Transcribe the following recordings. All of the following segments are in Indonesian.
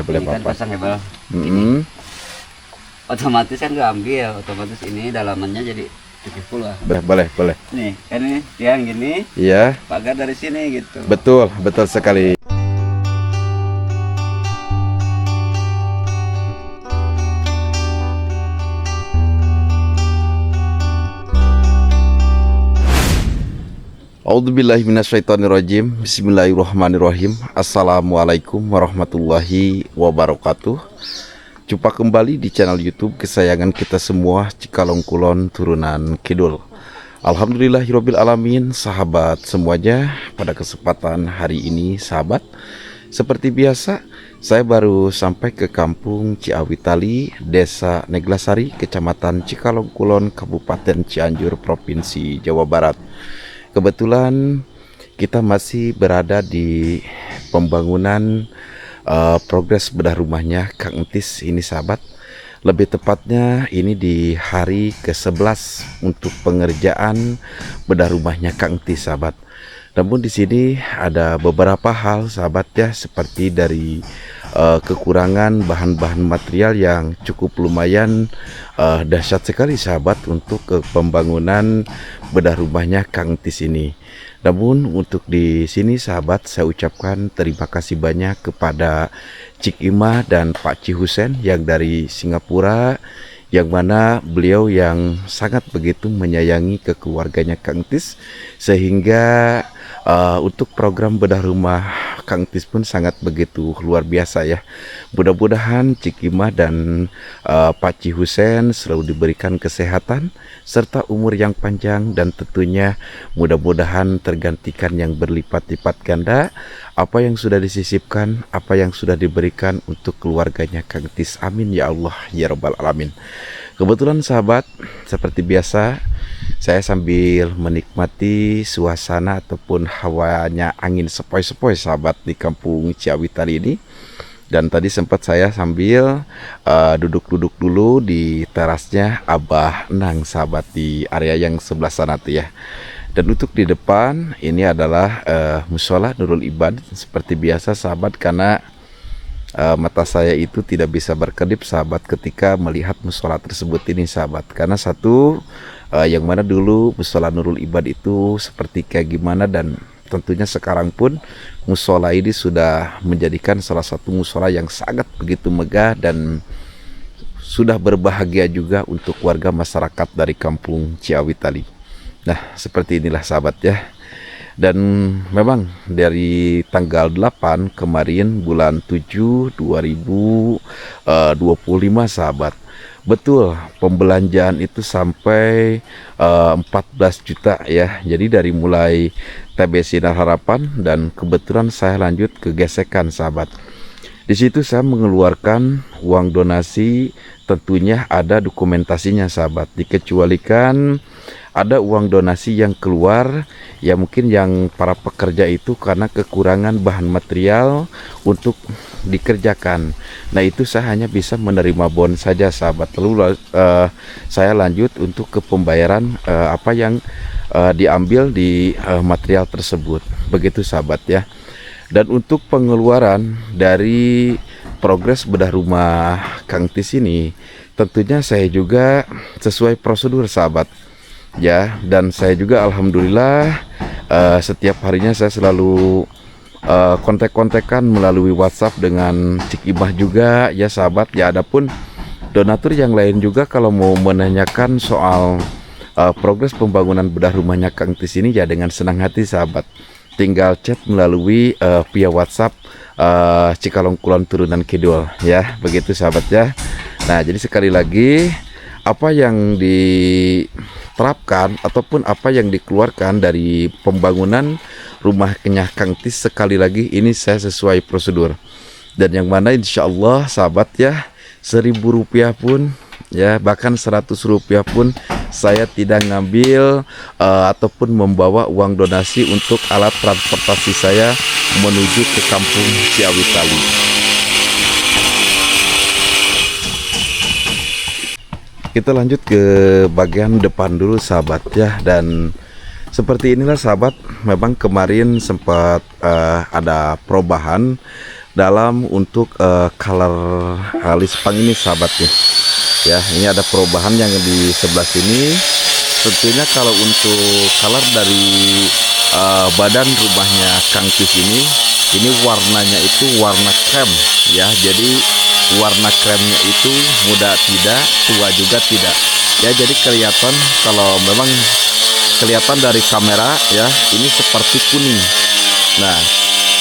boleh Ini kan Bapak. pasang hebel. Mm-mm. Otomatis kan gue ambil, otomatis ini dalamannya jadi 70 lah. Boleh. Nih, kan ini tiang gini, Iya, pagar dari sini gitu. betul sekali. A'udzubillahiminasyaitonirrajim. Bismillahirrahmanirrahim. Assalamualaikum warahmatullahi wabarakatuh. Jumpa kembali di channel YouTube kesayangan kita semua, Cikalong Kulon Turunan Kidul. Alhamdulillahirabbil alamin, sahabat semuanya. Pada kesempatan hari ini, sahabat, seperti biasa, saya baru sampai ke Kampung Ciawitali, Desa Neglasari, Kecamatan Cikalong Kulon, Kabupaten Cianjur, Provinsi Jawa Barat. Kebetulan kita masih berada di pembangunan progres bedah rumahnya Kang Entis ini, sahabat. Lebih tepatnya ini di hari ke-11 untuk pengerjaan bedah rumahnya Kang Entis, sahabat. Namun di sini ada beberapa hal, sahabat, ya, seperti dari kekurangan bahan-bahan material yang cukup lumayan dahsyat sekali, sahabat, untuk pembangunan bedah rumahnya Kang Entis ini. Namun untuk di sini, sahabat, saya ucapkan terima kasih banyak kepada Cik Ima dan Pak Cihusen yang dari Singapura, yang mana beliau yang sangat begitu menyayangi ke keluarganya Kang Entis, sehingga untuk program bedah rumah Kang Entis pun sangat begitu luar biasa, ya. Mudah-mudahan Cik Ima dan Pak Cihusen selalu diberikan kesehatan serta umur yang panjang, dan tentunya mudah-mudahan tergantikan yang berlipat-lipat ganda apa yang sudah disisipkan, apa yang sudah diberikan untuk keluarganya Kang Entis. Amin ya Allah ya Rabbal Alamin. Kebetulan, sahabat, seperti biasa saya sambil menikmati suasana ataupun hawanya angin sepoi-sepoi, sahabat, di Kampung Ciawitali ini. Dan tadi sempat saya sambil duduk-duduk dulu di terasnya Abah Nang, sahabat, di area yang sebelah sana tuh, ya. Dan untuk di depan ini adalah musola Nurul Ibad seperti biasa, sahabat, karena mata saya itu tidak bisa berkedip, sahabat, ketika melihat musola tersebut ini, sahabat. Karena satu, yang mana dulu musola Nurul Ibad itu seperti kayak gimana, dan tentunya sekarang pun musola ini sudah menjadikan salah satu musola yang sangat begitu megah dan sudah berbahagia juga untuk warga masyarakat dari Kampung Ciawitali. Nah, seperti inilah, sahabat, ya. Dan memang dari tanggal 8 kemarin bulan 7 2025, sahabat, betul, pembelanjaan itu sampai 14 juta, ya. Jadi dari mulai TB Sinar Harapan, dan kebetulan saya lanjut ke gesekan, sahabat. Di situ saya mengeluarkan uang donasi, tentunya ada dokumentasinya, sahabat. Dikecualikan ada uang donasi yang keluar, ya mungkin yang para pekerja itu karena kekurangan bahan material untuk dikerjakan. Nah, itu saya hanya bisa menerima bon saja, sahabat. Lalu saya lanjut untuk ke pembayaran apa yang diambil di material tersebut. Begitu, sahabat, ya. Dan untuk pengeluaran dari progres bedah rumah Kang Entis ini, tentunya saya juga sesuai prosedur, sahabat, ya. Dan saya juga alhamdulillah setiap harinya saya selalu kontak-kontakan melalui WhatsApp dengan Cik Imah juga, ya, sahabat, ya. Adapun donatur yang lain juga kalau mau menanyakan soal progres pembangunan bedah rumahnya Kang Entis ini, ya, dengan senang hati, sahabat, tinggal chat melalui via WhatsApp Cikalong Kulon Turunan Kidul, ya. Begitu, sahabat, ya. Nah, jadi sekali lagi, apa yang diterapkan ataupun apa yang dikeluarkan dari pembangunan rumah kenyah Kang Entis, sekali lagi ini saya sesuai prosedur. Dan yang mana insya Allah, sahabat, ya, Rp1.000 pun, ya, bahkan Rp100 pun saya tidak ngambil ataupun membawa uang donasi untuk alat transportasi saya menuju ke Kampung Ciawitali. Kita lanjut ke bagian depan dulu, sahabat, ya. Dan seperti inilah, sahabat, memang kemarin sempat ada perubahan dalam untuk color lispang ini sahabat nih. Ya, ini ada perubahan yang di sebelah sini. Tentunya kalau untuk color dari badan rumahnya Kang Tis ini warnanya itu warna krem ya. Jadi warna kremnya itu muda tidak, tua juga tidak. Ya, jadi kelihatan, kalau memang kelihatan dari kamera ya, ini seperti kuning. Nah,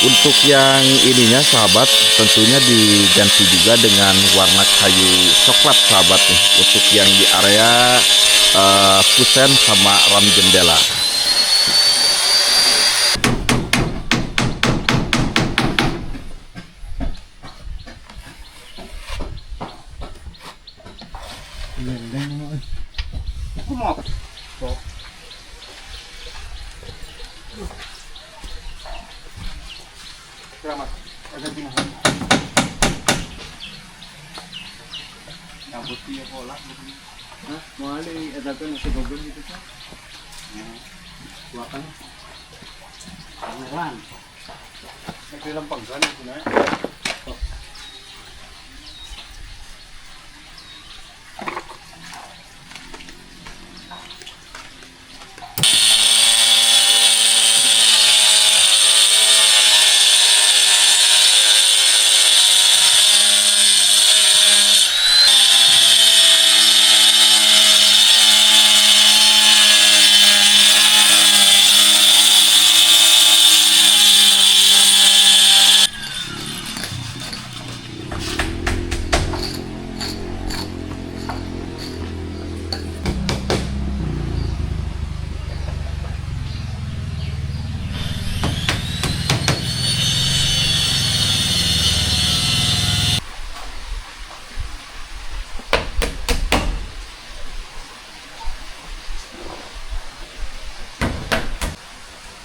untuk yang ininya sahabat, tentunya diganti juga dengan warna kayu coklat sahabat nih, untuk yang di area kusen sama ram jendela.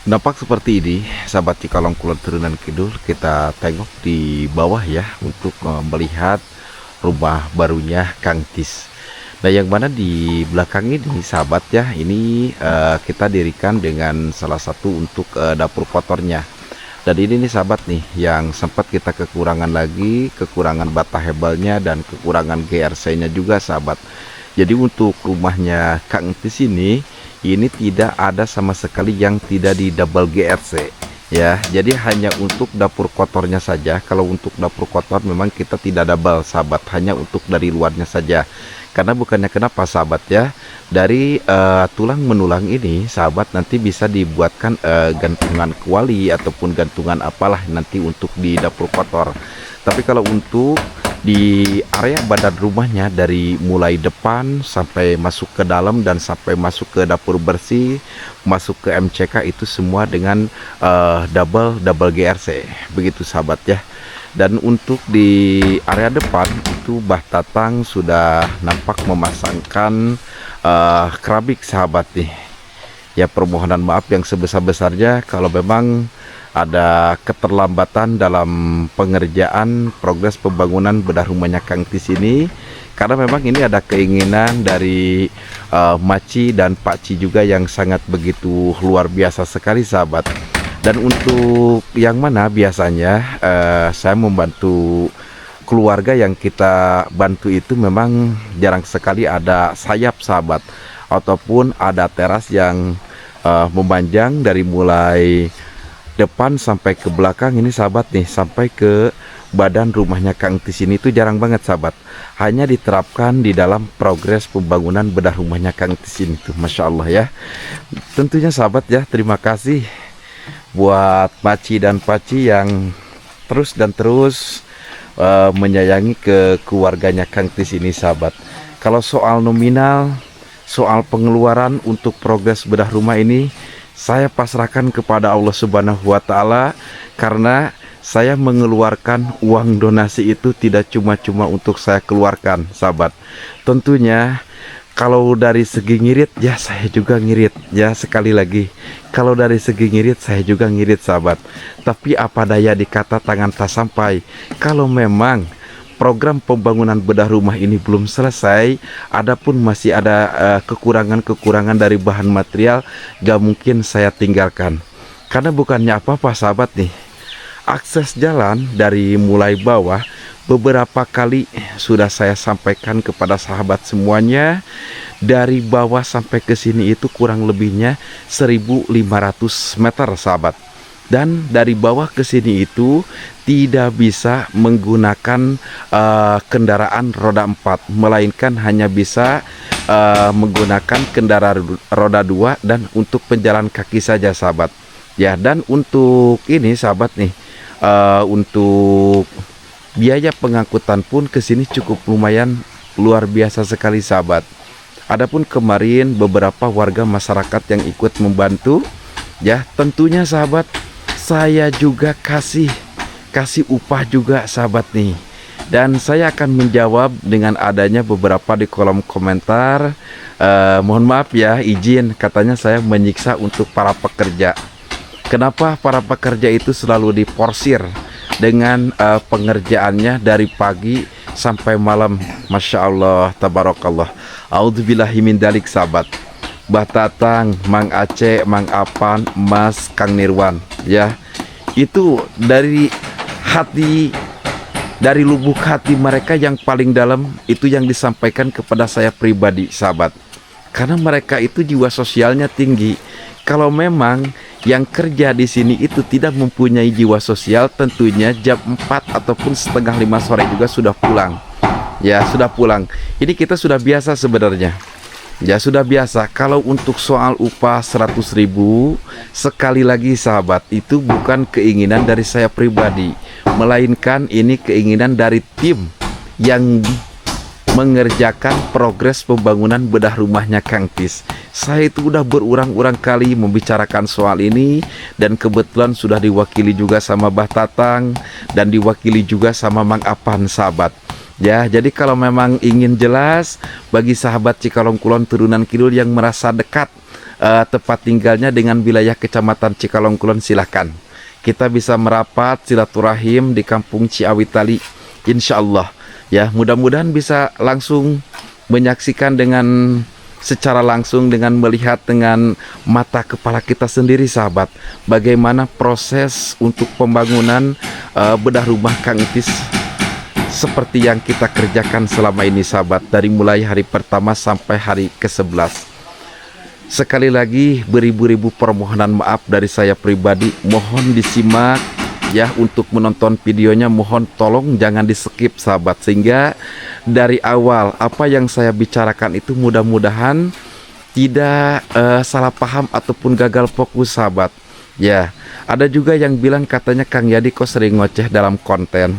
Nampak seperti ini sahabat Cikalong Kulon Turunan Kidul. Kita tengok di bawah ya, untuk melihat rumah barunya Kang Tis. Nah, yang mana di belakang ini sahabat ya, ini kita dirikan dengan salah satu untuk dapur kotornya. Dan ini nih sahabat nih, yang sempat kita kekurangan lagi, kekurangan bata hebelnya dan kekurangan GRC nya juga sahabat. Jadi untuk rumahnya Kang Tis ini tidak ada sama sekali yang tidak di double GRC ya. Jadi hanya untuk dapur kotornya saja. Kalau untuk dapur kotor memang kita tidak double sahabat, hanya untuk dari luarnya saja. Karena bukannya kenapa sahabat ya, dari tulang menulang ini sahabat nanti bisa dibuatkan gantungan kuali ataupun gantungan apalah nanti untuk di dapur kotor. Tapi kalau untuk di area badan rumahnya, dari mulai depan sampai masuk ke dalam dan sampai masuk ke dapur bersih, masuk ke MCK, itu semua dengan double GRC begitu sahabat ya. Dan untuk di area depan itu Bah Tatang sudah nampak memasangkan keramik sahabat nih ya. Permohonan maaf yang sebesar-besarnya kalau memang ada keterlambatan dalam pengerjaan progres pembangunan bedah rumahnya Kang Tis ini, karena memang ini ada keinginan dari Maci dan Pak Ci juga yang sangat begitu luar biasa sekali sahabat. Dan untuk yang mana biasanya saya membantu keluarga yang kita bantu itu memang jarang sekali ada sayap sahabat, ataupun ada teras yang memanjang dari mulai depan sampai ke belakang ini sahabat nih, sampai ke badan rumahnya Kang Tis ini itu jarang banget sahabat. Hanya diterapkan di dalam progres pembangunan bedah rumahnya Kang Tis ini tuh, Masya Allah ya. Tentunya sahabat ya, terima kasih buat Maci dan Paci yang terus dan terus menyayangi ke keluarganya Kang Tis ini sahabat. Kalau soal nominal, soal pengeluaran untuk progres bedah rumah ini, saya pasrahkan kepada Allah Subhanahu wa Ta'ala, karena saya mengeluarkan uang donasi itu tidak cuma-cuma untuk saya keluarkan sahabat. Tentunya kalau dari segi ngirit ya, saya juga ngirit ya. Sekali lagi, kalau dari segi ngirit saya juga ngirit sahabat. Tapi apa daya dikata tangan tak sampai. Kalau memang program pembangunan bedah rumah ini belum selesai, adapun masih ada kekurangan-kekurangan dari bahan material, gak mungkin saya tinggalkan. Karena bukannya apa-apa sahabat nih, akses jalan dari mulai bawah beberapa kali sudah saya sampaikan kepada sahabat semuanya. Dari bawah sampai ke sini itu kurang lebihnya 1.500 meter sahabat. Dan dari bawah ke sini itu tidak bisa menggunakan kendaraan roda 4, melainkan hanya bisa menggunakan kendaraan roda 2 dan untuk penjalan kaki saja sahabat. Ya, dan untuk ini sahabat nih, untuk biaya pengangkutan pun ke sini cukup lumayan luar biasa sekali sahabat. Adapun kemarin beberapa warga masyarakat yang ikut membantu, ya tentunya sahabat, saya juga kasih upah juga sahabat nih. Dan saya akan menjawab dengan adanya beberapa di kolom komentar. Mohon maaf ya, izin katanya saya menyiksa untuk para pekerja. Kenapa para pekerja itu selalu diporsir dengan pengerjaannya dari pagi sampai malam? Masya Allah, tabarakallah. A'udzubillahi min dalik sahabat. Mbah Tatang, Mang Aceh, Mang Apan, Mas Kang Nirwan, ya itu dari hati, dari lubuk hati mereka yang paling dalam, itu yang disampaikan kepada saya pribadi sahabat. Karena mereka itu jiwa sosialnya tinggi. Kalau memang yang kerja di sini itu tidak mempunyai jiwa sosial, tentunya jam 4 ataupun setengah 5 sore juga sudah pulang. Ya, sudah pulang. Ini kita sudah biasa sebenarnya. Ya, sudah biasa. Kalau untuk soal upah 100.000, sekali lagi sahabat, itu bukan keinginan dari saya pribadi, melainkan ini keinginan dari tim yang mengerjakan progres pembangunan bedah rumahnya Kang Tis. Saya itu udah berulang-ulang kali membicarakan soal ini, dan kebetulan sudah diwakili juga sama Mbah Tatang dan diwakili juga sama Mang Apan sahabat. Ya, jadi kalau memang ingin jelas bagi sahabat Cikalong Kulon Turunan Kidul yang merasa dekat tempat tinggalnya dengan wilayah Kecamatan Cikalong Kulon, silahkan. Kita bisa merapat silaturahim di Kampung Ciawitali, insya Allah. Ya, mudah-mudahan bisa langsung menyaksikan dengan secara langsung, dengan melihat dengan mata kepala kita sendiri sahabat, bagaimana proses untuk pembangunan bedah rumah Kang Tis seperti yang kita kerjakan selama ini sahabat, dari mulai hari pertama sampai hari ke-11. Sekali lagi beribu-ribu permohonan maaf dari saya pribadi, mohon disimak ya. Untuk menonton videonya mohon tolong jangan di skip sahabat, sehingga dari awal apa yang saya bicarakan itu mudah-mudahan tidak salah paham ataupun gagal fokus sahabat. Ya, ada juga yang bilang katanya Kang Yadi kok sering ngoceh dalam konten.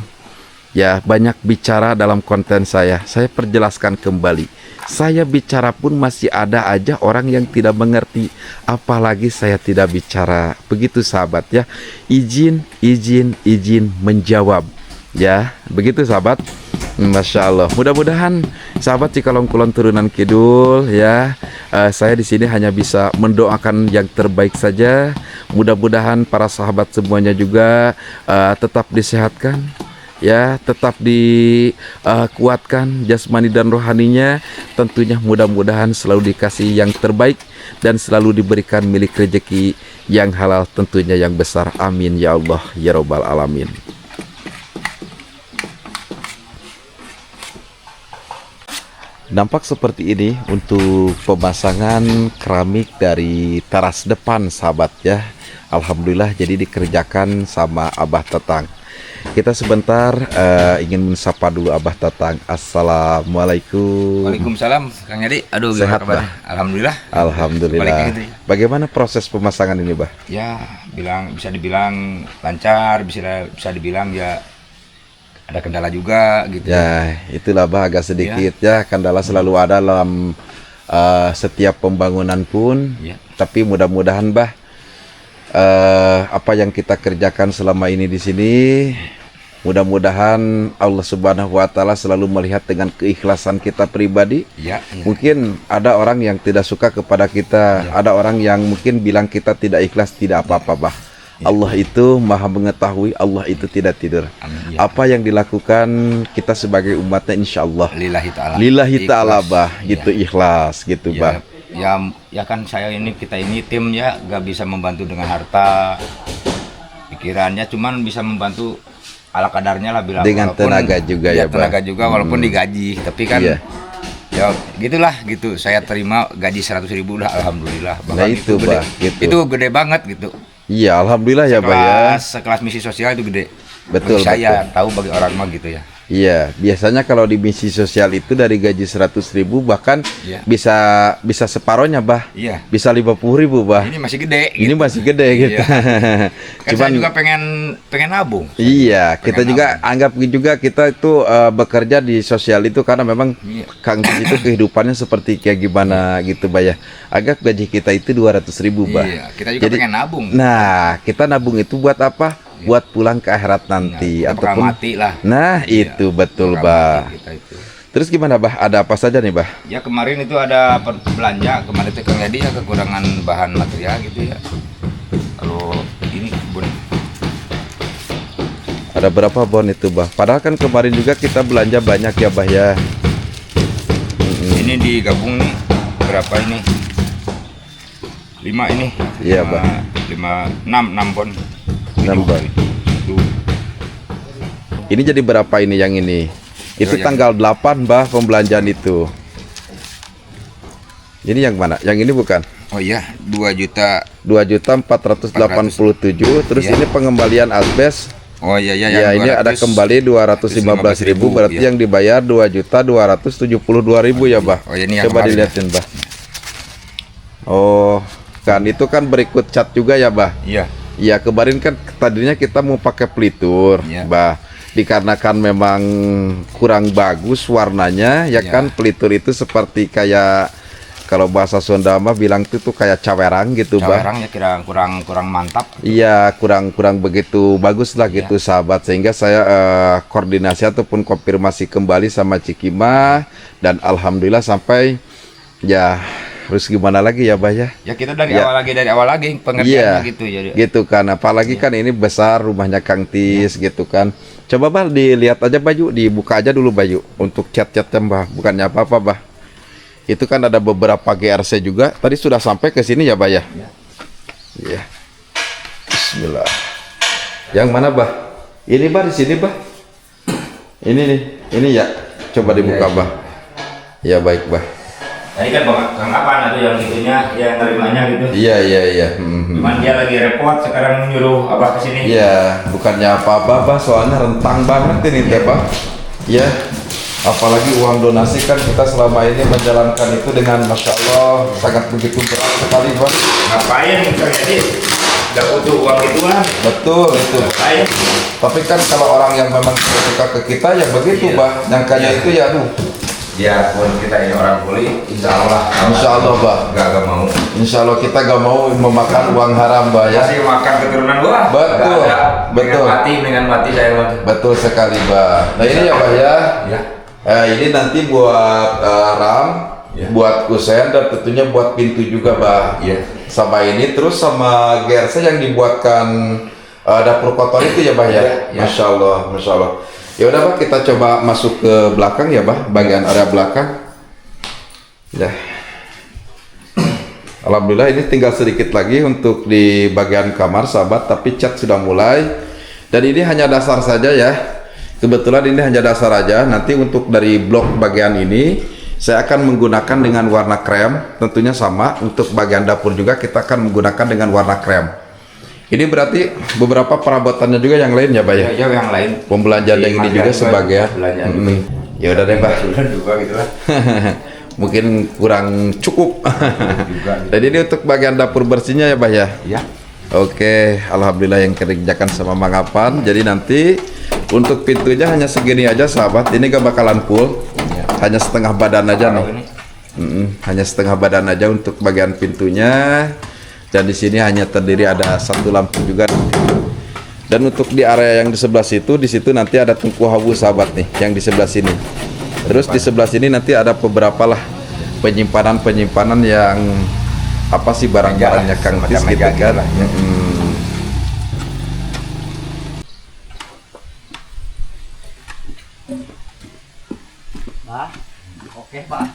Ya, banyak bicara dalam konten saya perjelaskan kembali. Saya bicara pun masih ada aja orang yang tidak mengerti, apalagi saya tidak bicara. Begitu sahabat ya. Izin menjawab. Ya, begitu sahabat. Masya Allah. Mudah-mudahan sahabat Cikalong Kulon Turunan Kidul ya, saya di sini hanya bisa mendoakan yang terbaik saja. Mudah-mudahan para sahabat semuanya juga tetap disehatkan. Ya, tetap dikuatkan jasmani dan rohaninya. Tentunya mudah-mudahan selalu dikasih yang terbaik dan selalu diberikan milik rezeki yang halal, tentunya yang besar. Amin ya Allah ya Rabbal Alamin. Nampak seperti ini untuk pemasangan keramik dari teras depan sahabat ya. Alhamdulillah jadi dikerjakan sama Abah Tatang. Kita sebentar ingin mensapa dulu Abah Tatang. Assalamualaikum. Waalaikumsalam Kang Yadi. Aduh, Sehat, gimana kabarnya? Bah? Alhamdulillah. Alhamdulillah. Gitu ya. Bagaimana proses pemasangan ini, Bah? Ya, bisa dibilang lancar, bisa dibilang ya ada kendala juga gitu. Ya, itulah Bah, agak sedikit ya, kendala selalu ada dalam setiap pembangunan pun. Ya. Tapi mudah-mudahan Bah, apa yang kita kerjakan selama ini di sini, mudah-mudahan Allah Subhanahu wa Ta'ala selalu melihat dengan keikhlasan kita pribadi. Ya. Mungkin ada orang yang tidak suka kepada kita, ada orang yang mungkin bilang kita tidak ikhlas, tidak apa-apa Bah. Allah itu maha mengetahui, Allah itu tidak tidur. Amin, ya. Apa yang dilakukan kita sebagai umatnya insya Allah Lillahi ta'ala. lillahi ta'ala Ikhlas. Bah, gitu ikhlas gitu Bah. Ya kan kita ini tim ya, gak bisa membantu dengan harta. pikirannya, cuman bisa membantu ala kadarnya lah bilang. Dengan tenaga juga ya, tenaga Bah. juga walaupun digaji, tapi kan Iya. ya gitulah gitu. Saya terima gaji 100.000 udah alhamdulillah. Nah, itu, gede, Bah, gitu. itu gede banget gitu. Iya, alhamdulillah ya, Bah ya. Sekelas misi sosial itu gede. Betul, Bagi saya tahu bagi orang mah gitu ya. Iya, biasanya kalau di misi sosial itu dari gaji 100.000 bahkan Iya. bisa separohnya, Bah. Iya. Bisa 50.000, Bah. Ini masih gede. Ini masih gede gitu. Iya. Kan Cuman saya juga pengen nabung. iya, kita juga anggap juga kita itu bekerja di sosial itu karena memang Iya. Kang Tis itu kehidupannya seperti kayak gimana gitu, Bah ya. Anggap gaji kita itu 200.000, Bah. Iya, kita juga pengen nabung. Nah, kita nabung itu buat apa? Buat pulang ke akhirat nanti Kita bakal mati lah. Nah, Iya, itu betul, bakal Bah. mati kita itu. Terus gimana, Bah? Ada apa saja nih, Bah? Ya kemarin itu ada belanja, kemarin itu Kang Yadi ya kekurangan bahan material gitu ya. Kalau ini bun, Ada berapa bon itu, Bah? Padahal kan kemarin juga kita belanja banyak ya, Bah ya. ini digabung nih berapa ini? 5 ini. Iya, Bah. 6 bon. 6 bon. Itu. Ini jadi berapa ini yang ini? Itu yang tanggal 8, Bah, pembelanjaan itu. Ini yang mana? Yang ini bukan? Oh iya, 2 juta. 2.487. Terus Iya. ini pengembalian asbes. Oh iya iya Ya, yang ini ada 200. kembali 215.000, berarti iya. yang dibayar 2.272.000 ya, Bah. Oh, ini yang Coba kemarin, dilihatin, Bah. Oh, kan itu kan berikut cat juga ya, Bah. Iya. Ya, kemarin kan tadinya kita mau pakai pelitur, Iya. Bah. Dikarenakan memang kurang bagus warnanya, ya Iya. kan pelitur itu seperti kayak kalau bahasa Sunda mah bilang itu tuh kayak cawerang gitu, Bah. Cawerang ya kira kurang mantap. Iya, kurang begitu bagus lah gitu, sahabat. Sehingga saya koordinasi ataupun konfirmasi kembali sama Cikimah dan alhamdulillah sampai ya harus gimana lagi ya, Bah ya. Ya kita dari Ya. awal lagi pengertiannya gitu ya. Gitu kan. Apalagi kan ini besar rumahnya Kang Tis gitu kan. Coba, Bah, dilihat aja Bayu, dibuka aja dulu Bayu untuk cat-catnya, Bah. Bukannya apa-apa, Bah. Itu kan ada beberapa GRC juga. Tadi sudah sampai ke sini ya, Bah ya. Iya. Bismillah. Yang mana, Bah? Ini, Bah, di sini, Bah. Ini nih. Ini ya. Coba dibuka, Iya. Bah. Ya, baik, Bah. Tadi kan Kang Apan itu yang itunya, yang nerimanya gitu. Iya. Mhm. Cuman dia lagi repot sekarang nyuruh Abah ke sini. Iya, bukannya apa-apa, Bah, soalnya rentang banget ini teh, Bah. Ya, apalagi uang donasi kan kita selama ini menjalankan itu dengan Masya Allah sangat begitu berat sekali, Bah. Ngapain Kang Yadi? Gak butuh uang ituan. Betul itu. Ngapain? Tapi kan kalau orang yang memang suka ke kita ya begitu, Iya. Bah. Nyangkanya Iya. itu ya aduh. Biarpun kita ini orang kuli, insya Allah. Insya Allah, Bah. Gak mau. Insya Allah kita gak mau memakan uang haram, Bah ya. Masih makan keturunan gua. Betul, Nggak ada. betul. Dengan mati saya mah. Betul sekali, Bah. Nah ini ya, Bah ya. Ya. Ini nanti buat RAM, Ya. buat kusen dan tentunya buat pintu juga, Bah. Iya. Sama ini terus sama GRC yang dibuatkan dapur kotor itu ya, Bah ya. Ya. Masya Allah, Masya Allah. Ya udah, Bah, kita coba masuk ke belakang ya, Bah, bagian area belakang. Ya. Alhamdulillah ini tinggal sedikit lagi untuk di bagian kamar, sahabat, tapi cat sudah mulai. Dan ini hanya dasar saja ya. Kebetulan ini hanya dasar aja. Nanti untuk dari blok bagian ini saya akan menggunakan dengan warna krem, tentunya sama. Untuk bagian dapur juga kita akan menggunakan dengan warna krem. Ini berarti beberapa perabotannya juga yang lain ya, Bah ya. Ya, yang lain. Pembelanjaan yang ini juga sebagai Belanjaan. ya udah deh, Bah. Juga gitu lah. Mungkin kurang cukup. Juga. Dan ini untuk bagian dapur bersihnya ya, Bah ya. Ya. Oke, alhamdulillah yang kerjakan sama Mang Apan. Jadi nanti untuk pintunya hanya segini aja, sahabat. Ini gak bakalan full. Ya. Hanya setengah badan aja Kalau nih. ini. Hanya setengah badan aja untuk bagian pintunya. Dan di sini hanya terdiri ada satu lampu juga. Dan untuk di area yang di sebelah situ, di situ nanti ada tungku hawu, sahabat nih, yang di sebelah sini. Terus di sebelah sini nanti ada beberapa lah penyimpanan yang apa sih barang-barangnya Kang Tis gitu kan. Bah, oke, Pak.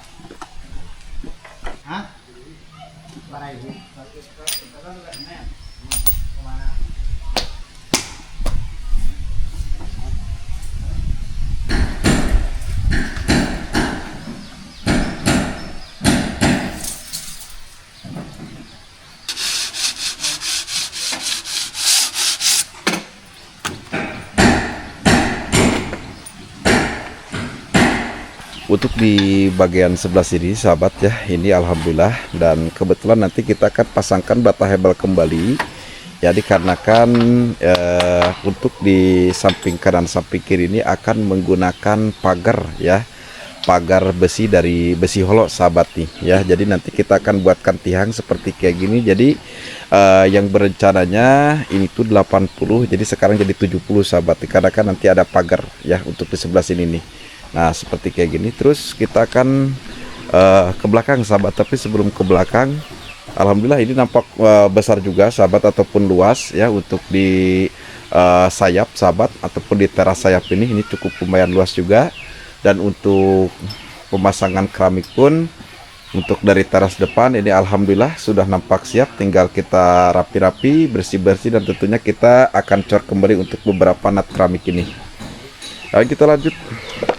Untuk di bagian sebelah sini sahabat ya, ini alhamdulillah, dan kebetulan nanti kita akan pasangkan bata hebel kembali ya, dikarenakan untuk di samping kanan samping kiri ini akan menggunakan pagar ya, pagar besi dari besi holok sahabat nih ya. Jadi nanti kita akan buatkan tiang seperti kayak gini. Jadi yang berencananya ini tuh 80, jadi sekarang jadi 70 sahabat, dikarenakan nanti ada pagar ya untuk di sebelah sini nih. Nah seperti kayak gini, terus kita akan ke belakang sahabat. Tapi sebelum ke belakang, alhamdulillah ini nampak besar juga sahabat, ataupun luas ya untuk di sayap sahabat, ataupun di teras sayap ini cukup lumayan luas juga. Dan untuk pemasangan keramik pun untuk dari teras depan ini alhamdulillah sudah nampak siap, tinggal kita rapi-rapi, bersih-bersih, dan tentunya kita akan cor kembali untuk beberapa nat keramik ini. Lalu kita lanjut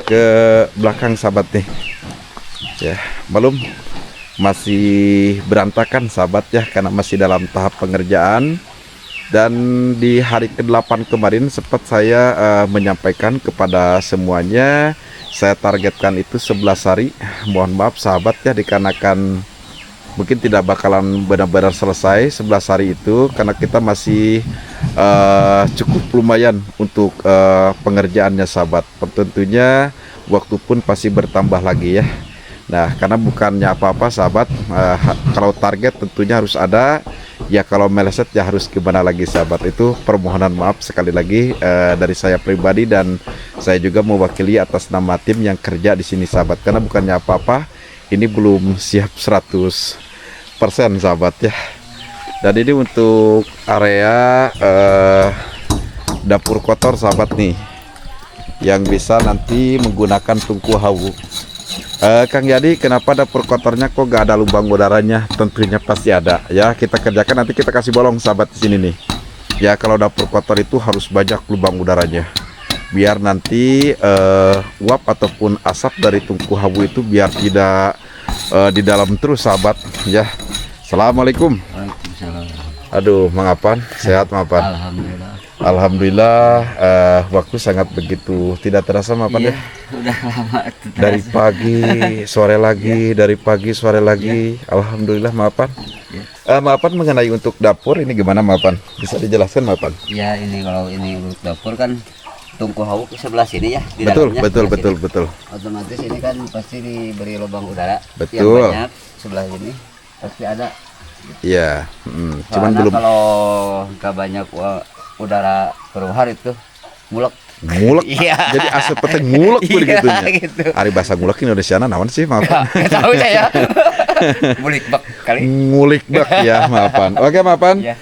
ke belakang sahabat nih ya, belum masih berantakan sahabat ya, karena masih dalam tahap pengerjaan. Dan di hari ke-8 kemarin sempat saya menyampaikan kepada semuanya, saya targetkan itu 11 hari. Mohon maaf sahabat ya, dikarenakan mungkin tidak bakalan benar-benar selesai 11 hari itu, karena kita masih cukup lumayan untuk pengerjaannya sahabat. Tentunya waktu pun pasti bertambah lagi ya. Nah karena bukannya apa-apa sahabat, kalau target tentunya harus ada ya, kalau meleset ya harus gimana lagi sahabat. Itu permohonan maaf sekali lagi dari saya pribadi, dan saya juga mewakili atas nama tim yang kerja di sini sahabat, karena bukannya apa-apa, ini belum siap 100% sahabat ya. Dan ini untuk area dapur kotor sahabat nih, yang bisa nanti menggunakan tungku hawu. Kang Yadi, kenapa dapur kotornya kok gak ada lubang udaranya? Tentunya pasti ada ya, kita kerjakan, nanti kita kasih bolong sahabat di sini nih ya. Kalau dapur kotor itu harus banyak lubang udaranya, biar nanti uap ataupun asap dari tungku hawu itu biar tidak di dalam terus sahabat ya. Assalamualaikum. Waalaikumsalam. Aduh, mangapan? Sehat mangapan? Alhamdulillah. Alhamdulillah, waktu sangat begitu tidak terasa mapan ya. Udah lama Dari pagi sore lagi, dari pagi sore lagi. Alhamdulillah mapan. Mapan mengenai untuk dapur ini gimana mapan? Bisa dijelaskan mapan? Ya ini kalau ini untuk dapur kan tungku hawu ke sebelah sini ya. Di Betul, dalamnya, betul, sebelah betul, sini. betul. Otomatis ini kan pasti diberi lubang udara Betul. yang banyak. Sebelah ini pasti ada. Iya, cuman Soalnya belum kalau nggak banyak udara keluar itu mulek. ngulek. Iya. Jadi asap peteng ngulek Iya, begitunya. gitu. Hari bahasa ngulek Indonesia naon sih mapan? Nggak tahu saya. Bulik bak kali. Ngulik bak ya maafan. Oke maafan. Ya.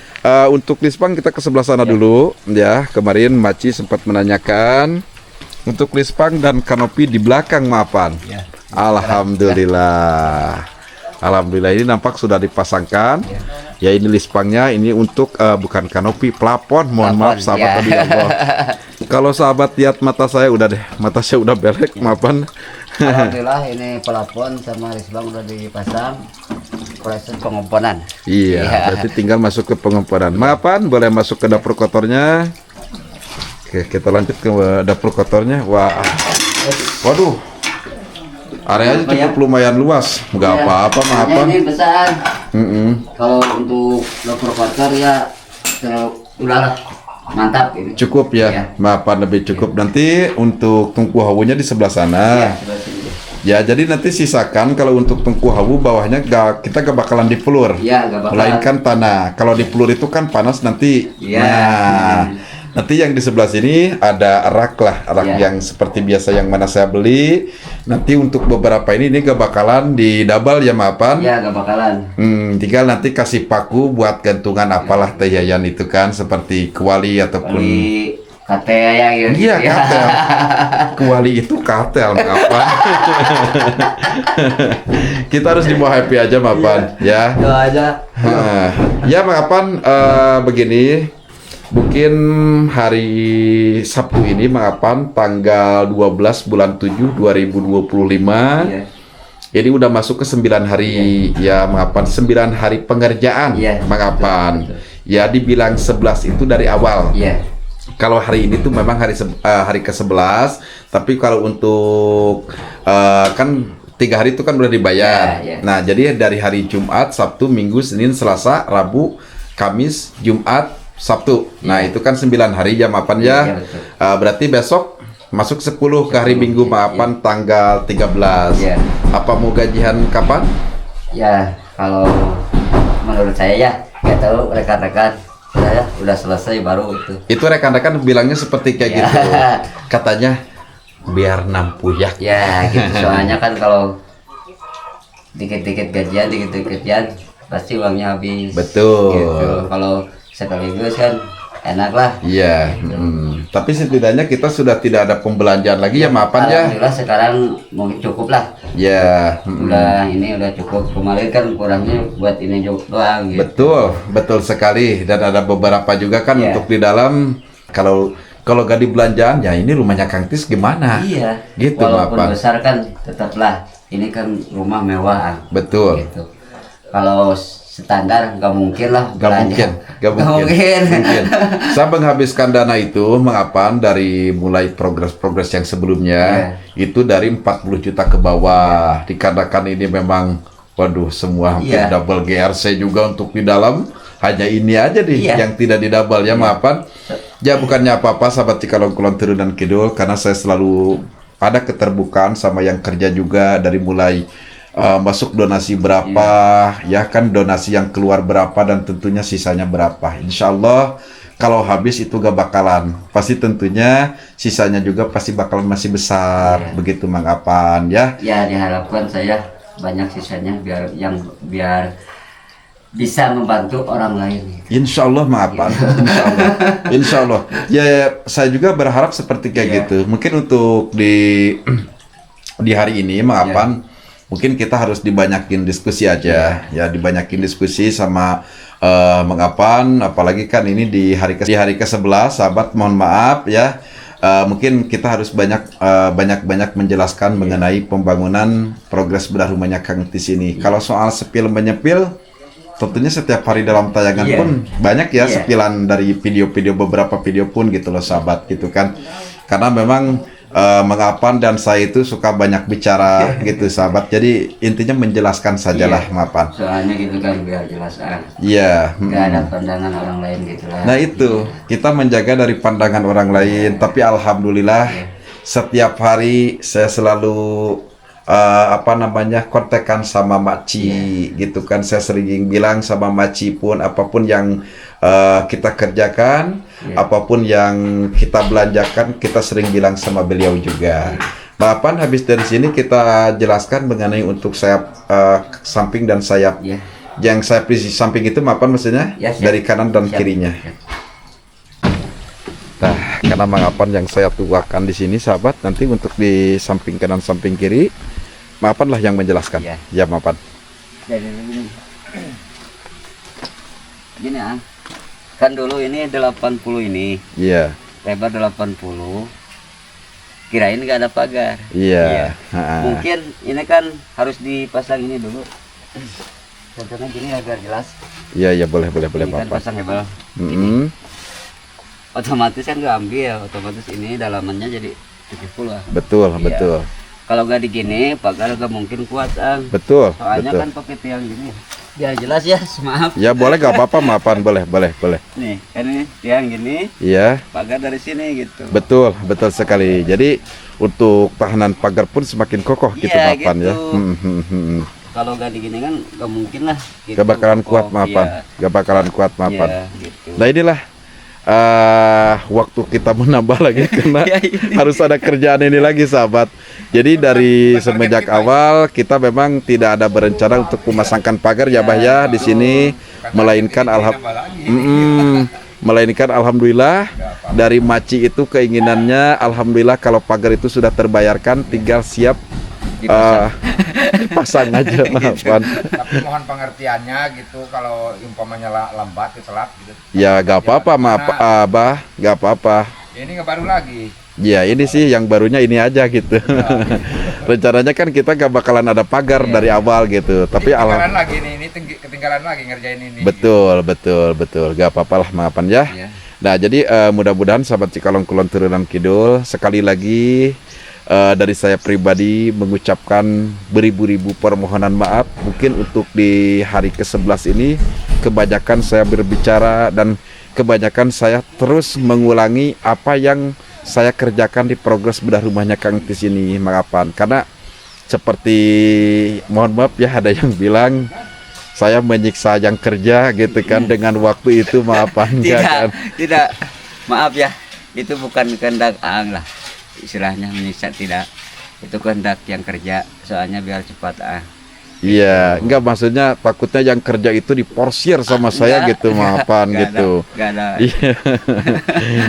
Untuk lispang kita ke sebelah sana dulu ya. Kemarin Maci sempat menanyakan untuk lispang dan kanopi di belakang maafan. Ya. Alhamdulillah. Alhamdulillah ini nampak sudah dipasangkan. Ya ini lispangnya, ini untuk bukan kanopi, plafon. Mohon maaf sahabat ya. tadi Allah. Kalau sahabat lihat mata saya udah deh, mata saya udah belek maafan. Alhamdulillah ini plafon sama risbang udah dipasang. Proses pengomponan. Iya, berarti tinggal masuk ke pengomponan. Maafan, boleh masuk ke dapur kotornya. Oke, kita lanjut ke dapur kotornya. Wah, waduh. Areanya cukup lumayan luas, nggak apa-apa, maafan. Ini besar. Kalau untuk dapur kotor ya udah mantap ini. Cukup ya, maafan lebih cukup. Nanti untuk tungku hawunya di sebelah sana. Sebelah sini. Ya, jadi nanti sisakan kalau untuk tungku hawu bawahnya kita gak bakalan dipelur. Iya, gak bakalan. Melainkan tanah. Kalau dipelur itu kan panas nanti. Iya. Nah, nanti yang di sebelah sini ada rak lah, rak Iya. yang seperti biasa yang mana saya beli. Nanti untuk beberapa ini gak bakalan didabal ya maafan. Iya, gak bakalan. Tinggal nanti kasih paku buat gantungan apalah teh yayan itu kan, seperti kuali ataupun Di katea ya gitu. iya kartel. Kuali itu kartel apa? Kita harus dibawa happy aja mapan ya. Itu aja. Ya mapan begini. Mungkin hari Sabtu ini mapan tanggal 12 bulan 7 2025. Iya. Ini udah masuk ke 9 hari ya mapan, 9 hari pengerjaan Iya, mapan. betul. Ya dibilang 11 itu dari awal. Iya. Kalau hari ini tuh memang hari ke-11, tapi kalau untuk kan 3 hari itu kan udah dibayar. Ya, ya. Nah, jadi dari hari Jumat, Sabtu, Minggu, Senin, Selasa, Rabu, Kamis, Jumat, Sabtu. Nah, itu kan 9 hari jam mapan ya. Iya, betul. Berarti besok masuk 10 ke hari Minggu mapan tanggal 13. Iya. Apa mau gajian kapan? Ya, kalau menurut saya ya, nggak tahu rekan-rekan saya udah selesai baru itu. Itu rekan-rekan bilangnya seperti kayak Ya. gitu. Katanya biar nampuyak. Ya, gitu. Soalnya kan kalau dikit-dikit gajian, pasti uangnya habis. Betul. Gitu. Kalau sekaligus kan enak lah. Iya. Tapi setidaknya kita sudah tidak ada pembelanjaan lagi ya mapan ya. Alhamdulillah sekarang mungkin cukup lah. Ya. Udah cukup. Kemarin kan kurangnya buat ini doang gitu. Betul sekali. Dan ada beberapa juga kan Iya. untuk di dalam kalau gak di belanjaan ya ini rumahnya Kang Tis gimana? Iya. Gitu Walaupun mapan. besar kan tetaplah ini kan rumah mewah. Betul. Gitu. Kalau standar nggak mungkin lah Gak belanja. mungkin. Saya menghabiskan dana itu mengapan dari mulai progres yang sebelumnya itu dari 40 juta ke bawah. Dikarenakan ini memang waduh semua hampir Iya. double GRC juga untuk di dalam. Hanya ini aja nih Iya. yang tidak di double ya maafan. Ya bukannya apa-apa sahabat Cikalong Kulon Turun dan Kidul, karena saya selalu ada keterbukaan sama yang kerja juga dari mulai masuk donasi berapa, ya kan donasi yang keluar berapa dan tentunya sisanya berapa. Insya Allah kalau habis itu gak bakalan, pasti tentunya sisanya juga pasti bakalan masih besar, begitu Mang Apan ya. Ya diharapkan saya banyak sisanya biar bisa membantu orang lain. Insya Allah Mang Apan, Insya Allah. Ya saya juga berharap seperti kayak gitu. Mungkin untuk di hari ini Mang Apan, mungkin kita harus dibanyakin diskusi aja, ya dibanyakin diskusi sama Mang Apan, apalagi kan ini di hari ke-11, sahabat mohon maaf ya. Mungkin kita harus banyak menjelaskan mengenai pembangunan progres bedah rumahnya Kang Tis ini. Kalau soal sepil menyepil, tentunya setiap hari dalam tayangan pun banyak ya sepilan dari video-video, beberapa video pun gitu loh sahabat gitu kan. Karena memang Mang Apan dan saya itu suka banyak bicara gitu sahabat. Jadi intinya menjelaskan sajalah Mapan. Soalnya gitu kan biar jelas. Iya. Gak ada pandangan orang lain gitu lah. Nah itu kita menjaga dari pandangan orang lain. Tapi alhamdulillah setiap hari saya selalu kontekan sama Maci gitu kan. Saya sering bilang sama Maci pun apapun yang kita kerjakan, apapun yang kita belanjakan, kita sering bilang sama beliau juga. Maafan habis dari sini kita jelaskan mengenai untuk sayap samping dan sayap. Yang sayap di samping itu maafan maksudnya dari kanan dan kirinya. Nah, karena Mangapan yang saya tuakan di sini sahabat, nanti untuk di samping kanan samping kiri Maafan lah yang menjelaskan. Ya Maafan. Jadi gini kan dulu ini 80 ini. Iya. Lebar 80. Kirain nggak ada pagar. Iya. Mungkin ini kan harus dipasang ini dulu. Contohnya gini agar jelas. Iya boleh Ini kan Maafan. pasang hebel. Otomatis kan nggak ambil, otomatis ini dalamannya jadi 70 lah. Betul. Kalau nggak digini, pagar nggak mungkin kuat Betul. Soalnya kan pakai tiang gini. Ya jelas ya, maaf. Ya boleh gak apa-apa Maafan, boleh. Nih, kan ini tiang gini. Iya. Pagar dari sini gitu. Betul sekali. Jadi untuk tahanan pagar pun semakin kokoh gitu Maafan gitu. ya. Kalau nggak digini kan nggak mungkin lah. Gitu. Gak bakalan kuat Maafan. Gak bakalan kuat Maafan. Iya, gitu. Nah inilah waktu kita menambah lagi karena harus ada kerjaan ini lagi sahabat. Jadi dari semenjak awal kita memang tidak ada berencana untuk memasangkan pagar ya Bah ya di sini, melainkan alhamdulillah dari Maci itu keinginannya alhamdulillah kalau pagar itu sudah terbayarkan tinggal siap pasang aja Maafan. Tapi mohon pengertiannya gitu kalau umpamanya lambat telat gitu. Ya gak apa-apa maaf Abah, gak apa-apa. Ini nggak baru lagi. Ya ini sih yang barunya ini aja gitu. Rencananya kan kita gak bakalan ada pagar dari awal gitu. Tapi Ketinggalan lagi nih, ini ketinggalan lagi ngerjain ini. Betul. Gak apa-apa lah Maafan ya. Nah, jadi mudah-mudahan sahabat Cikalong Kulon Turunan Kidul, sekali lagi dari saya pribadi mengucapkan beribu-ribu permohonan maaf. Mungkin untuk di hari ke-11 ini kebanyakan saya berbicara dan kebanyakan saya terus mengulangi apa yang saya kerjakan di progres bedah rumahnya Kang Tis ini, maafan. Karena seperti, mohon maaf ya, ada yang bilang saya menyiksa yang kerja gitu kan dengan waktu itu, maafan enggak kan? Tidak, maaf ya, itu bukan kehendak Aang lah, istilahnya menyiksa, tidak, itu kehendak yang kerja, soalnya biar cepat Iya, enggak, maksudnya takutnya yang kerja itu diporsir sama saya gitu, maafan gitu. Enggak ada. Iya.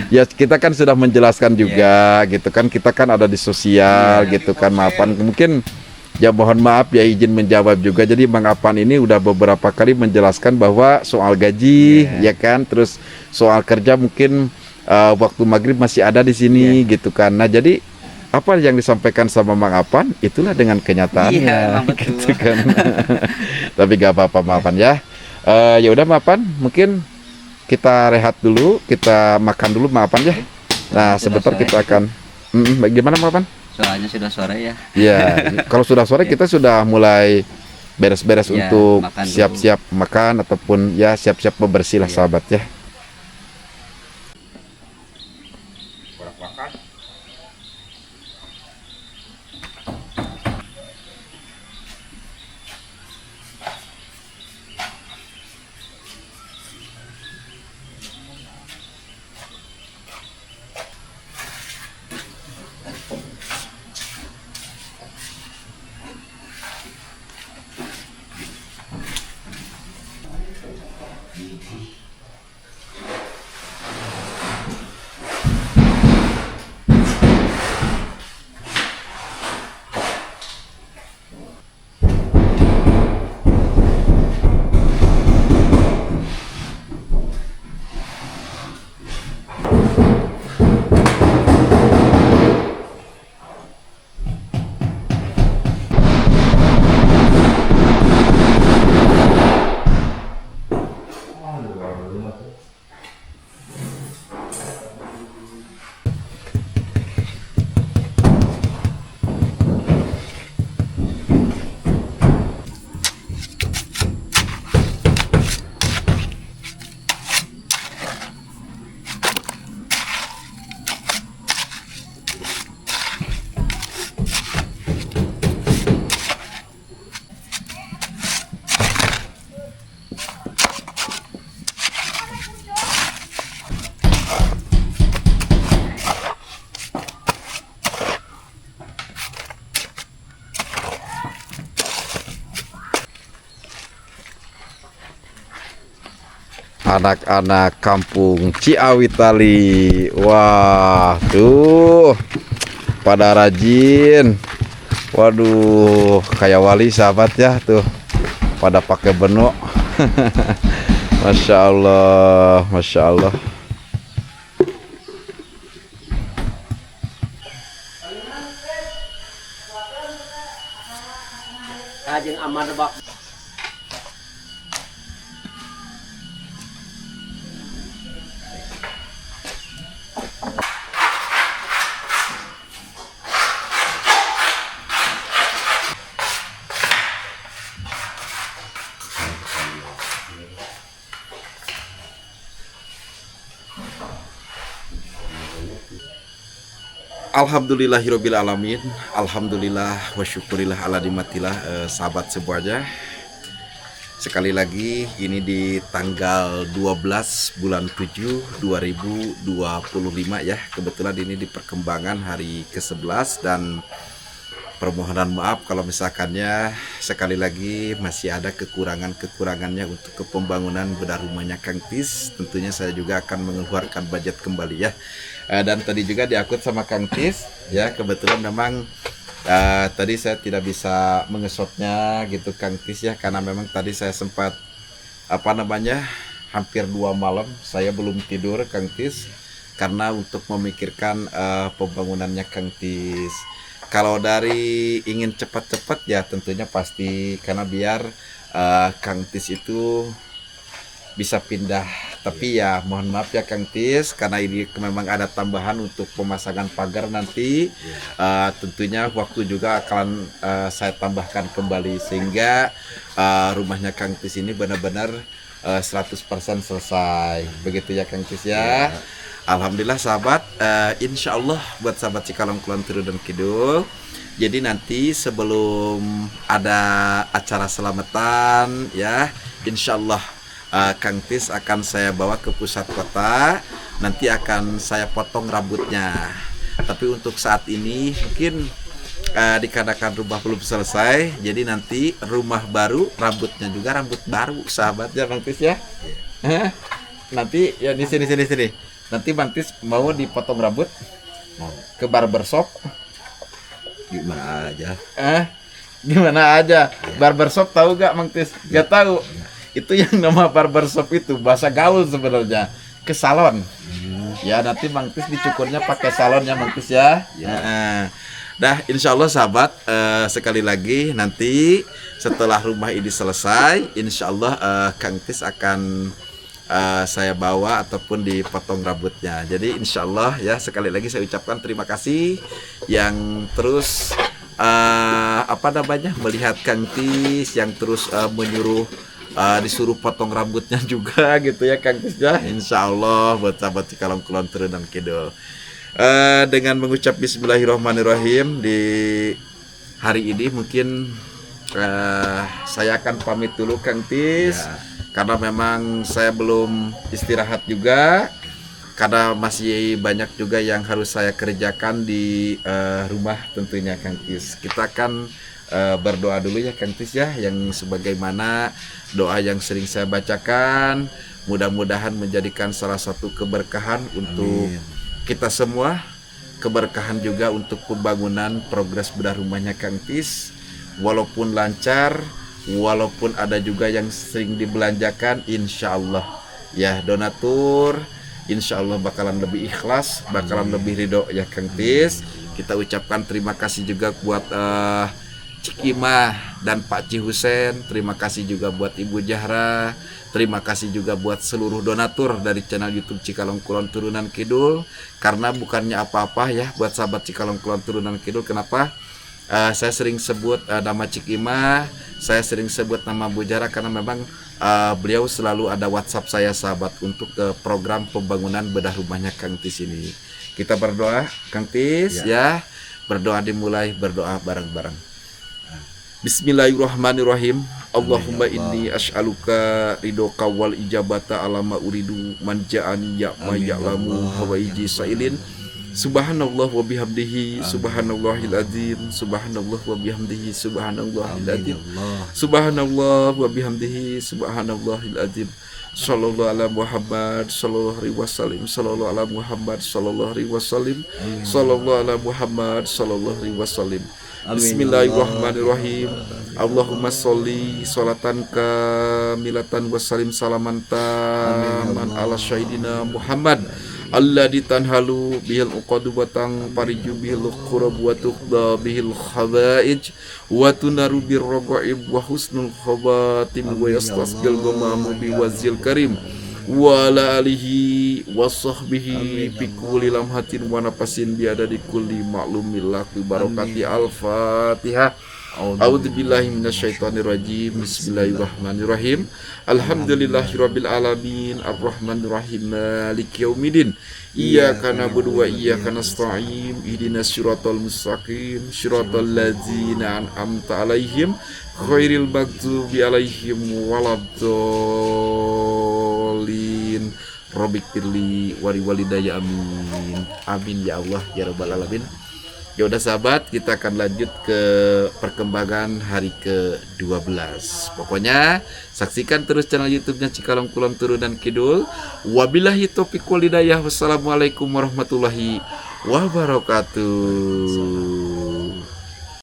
Ya kita kan sudah menjelaskan juga gitu kan, kita kan ada di sosial gitu kan, maafan. Mungkin ya mohon maaf ya, izin menjawab juga. Jadi Bang Apan ini udah beberapa kali menjelaskan bahwa soal gaji ya kan, terus soal kerja mungkin waktu maghrib masih ada di sini gitu kan. Nah, jadi apa yang disampaikan sama Bang Apan itulah dengan kenyataannya gitu kan. Tapi gak apa-apa, maafan ya. Ya udah, maafan, mungkin kita rehat dulu, kita makan dulu, maafan ya. Nah, sebentar kita akan bagaimana, maafan? Soalnya sudah sore ya. Ya, kalau sudah sore kita sudah mulai beres-beres untuk makan siap-siap makan ataupun ya siap-siap membersih lah sahabat ya. Anak-anak kampung Ciawitali, wah tuh pada rajin. Waduh, kayak wali sahabat ya tuh, pada pakai benuk. Masya Allah, Masya Allah. Ajeng aman bak. Alhamdulillahirabbil alamin. Alhamdulillah wa syukurillah ala nikmatillah, sahabat semuanya. Sekali lagi ini di tanggal 12 bulan 7 2025 ya. Kebetulan ini di perkembangan hari ke-11 dan permohonan maaf kalau misalkannya sekali lagi masih ada kekurangannya untuk pembangunan bedah rumahnya Kang Tis. Tentunya saya juga akan mengeluarkan budget kembali ya. Dan tadi juga diakut sama Kang Tis ya, kebetulan memang tadi saya tidak bisa mengesotnya gitu Kang Tis ya, karena memang tadi saya sempat hampir 2 malam saya belum tidur Kang Tis, karena untuk memikirkan pembangunannya Kang Tis. Kalau dari ingin cepat-cepat ya tentunya pasti karena biar Kang Tis itu bisa pindah Tapi ya mohon maaf ya Kang Tis, karena ini memang ada tambahan untuk pemasangan pagar nanti. Tentunya waktu juga akan saya tambahkan kembali sehingga rumahnya Kang Tis ini benar-benar 100% selesai. Begitu ya Kang Tis ya. Alhamdulillah sahabat, insya Allah buat sahabat Cikalong Kulon Turu dan Kidul. Jadi nanti sebelum ada acara selamatan ya, insya Allah Kang Tis akan saya bawa ke pusat kota. Nanti akan saya potong rambutnya. Tapi untuk saat ini mungkin dikarenakan rumah belum selesai, jadi nanti rumah baru, rambutnya juga rambut baru sahabat ya Bang Tis ya. Nanti ya di sini. Nanti Bang Tis mau dipotong rambut ke barbershop. Gimana aja? Barbershop tahu gak Bang Tis? Gak tahu. Itu yang nama barbershop itu bahasa gaul sebenarnya, ke salon. Ya nanti Bang Tis dicukurnya pakai salon ya Bang Tis ya. Dah insya Allah sahabat, sekali lagi nanti setelah rumah ini selesai, insya Allah Kang Tis akan saya bawa ataupun dipotong rambutnya. Jadi insya Allah ya, sekali lagi saya ucapkan terima kasih yang terus melihat Kang Tis, yang terus menyuruh disuruh potong rambutnya juga gitu ya Kang Tis ya. Insya Allah buat sahabat Cikalong Kulon Turu dan Kidul, dengan mengucap Bismillahirrahmanirrahim di hari ini mungkin saya akan pamit dulu Kang Tis karena memang saya belum istirahat juga, karena masih banyak juga yang harus saya kerjakan di rumah tentunya Kang Tis. Kita akan berdoa dulu ya Kang Tis ya, yang sebagaimana doa yang sering saya bacakan, mudah-mudahan menjadikan salah satu keberkahan untuk kita semua, keberkahan juga untuk pembangunan progres bedah rumahnya Kang Tis. Walaupun lancar, walaupun ada juga yang sering dibelanjakan, insya Allah ya donatur, insya Allah bakalan lebih ikhlas, bakalan lebih ridho ya Kang Tis. Kita ucapkan terima kasih juga buat Cik Imah dan Pak Ci Husen. Terima kasih juga buat Ibu Jahra. Terima kasih juga buat seluruh donatur dari channel YouTube Cikalong Kulon Turu dan Kidul. Karena bukannya apa-apa ya buat sahabat Cikalong Kulon Turu dan Kidul. Kenapa? Saya sering sebut nama Cik Imah, saya sering sebut nama Bu Jahra karena memang beliau selalu ada WhatsApp saya sahabat untuk program pembangunan bedah rumahnya Kang Tis ini. Kita berdoa Kang Tis ya. Berdoa dimulai, berdoa bareng-bareng. Bismillahirrahmanirrahim. Allahumma inni as'aluka ridhoka wal ijabata alama uridu man ja'ani ya'ma ya'lamu hawaiji sa'ilin. Subhanallah wa bihamdihi subhanallahil azim. Subhanallah wa bihamdihi subhanallahil azim. Subhanallah wa bihamdihi subhanallahil azim. Sallallahu ala Muhammad sallallahu alaihi wasallam. Sallallahu ala Muhammad sallallahu alaihi wasallam. Sallallahu ala Muhammad sallallahu alaihi wasallam. Bismillahirrahmanirrahim. Allahumma sholli sholatan kamilatan wa salim salaman taman ala syahidina Muhammad alladzi tanhalu bihil uqadu batang pariju bihil qurab wa tuqda bihil khawaij wa tunaru bir ragaib wa husnul khawatim wa yastasqil ghamam bi wazil karim wa ala alihi wa sahbihi bi kulli lamhatin wa nafasin bi adadi kulli ma'lumil laqi barakati al-Fatihah. A'udzu billahi minasyaitonir rajim. Bismillahirrahmanirrahim. Alhamdulillahirabbil alamin arrahmanir rahim maliki yaumiddin. Iyyaka na'budu wa iyyaka nasta'in. Ihdinas siratal mustaqim. Siratal ladzina an'amta 'alaihim ghairil maghdubi 'alaihim waladdallin. Rabbik firli wali walidayya amin. Amin ya Allah ya rabbal alamin. Ya udah sahabat, kita akan lanjut ke perkembangan hari ke-12. Pokoknya saksikan terus channel YouTube-nya Cikalong Kulon Turu dan Kidul. Wabillahi taufiq wal hidayah. Wassalamualaikum warahmatullahi wabarakatuh.